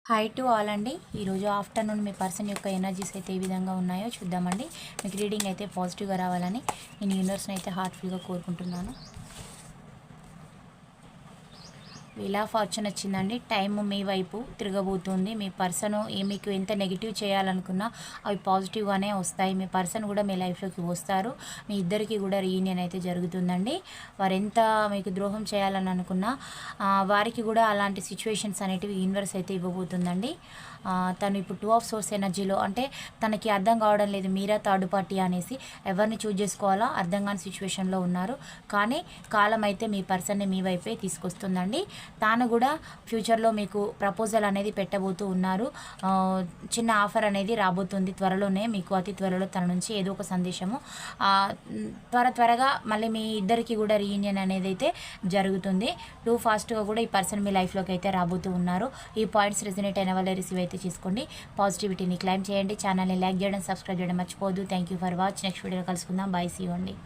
Hi to all అండి. ఈరోజు afternoon మీ person యొక్క ఎనర్జీస్ అయితే ఏ విధంగా ఉన్నాయో చూద్దామండి. మీకు రీడింగ్ అయితే పాజిటివ్గా రావాలని నేను యూనివర్స్ని అయితే హార్ట్ఫుల్గా కోరుకుంటున్నాను. ఇలా ఫార్చ్యూన్ వచ్చిందండి. టైం మీ వైపు తిరగబోతుంది. మీ పర్సన్ మీకు ఎంత నెగిటివ్ చేయాలనుకున్నా అవి పాజిటివ్గానే వస్తాయి. మీ పర్సన్ కూడా మీ లైఫ్లోకి వస్తారు. మీ ఇద్దరికి కూడా రీయూనియన్ అయితే జరుగుతుందండి. వారు ఎంత మీకు ద్రోహం చేయాలని అనుకున్నా వారికి కూడా అలాంటి సిచ్యువేషన్స్ అనేటివి యూనివర్స్ అయితే ఇవ్వబోతుందండి. తను ఇప్పుడు 2 ఆఫ్ సోర్స్ ఎనర్జీలో, అంటే తనకి అర్థం కావడం లేదు మీరా థర్డ్ పార్టీ అనేసి, ఎవరిని చూజ్ చేసుకోవాలో అర్థం కాని సిచ్యువేషన్లో ఉన్నారు. కానీ కాలం అయితే మీ పర్సన్ని మీ వైపే తీసుకొస్తుందండి. తాను కూడా ఫ్యూచర్లో మీకు ప్రపోజల్ అనేది పెట్టబోతూ ఉన్నారు. చిన్న ఆఫర్ అనేది రాబోతుంది త్వరలోనే. మీకు అతి త్వరలో తన నుంచి ఏదో ఒక సందేశము త్వరగా మళ్ళీ మీ ఇద్దరికి కూడా రీయూనియన్ అనేది అయితే జరుగుతుంది. టూ ఫాస్ట్గా కూడా ఈ పర్సన్ మీ లైఫ్లోకి అయితే రాబోతూ ఉన్నారు. ఈ పాయింట్స్ రెజనేట్ అయిన వాళ్ళే రిసీవ్ అయితే చేసుకోండి. పాజిటివిటీని క్లైమ్ చేయండి. ఛానల్ని లైక్ చేయడం, సబ్స్క్రైబ్ చేయడం మర్చిపోవద్దు. Thank you for watch. Next వీడియోలో కలుసుకుందాం. బై. సీ యూ అండి.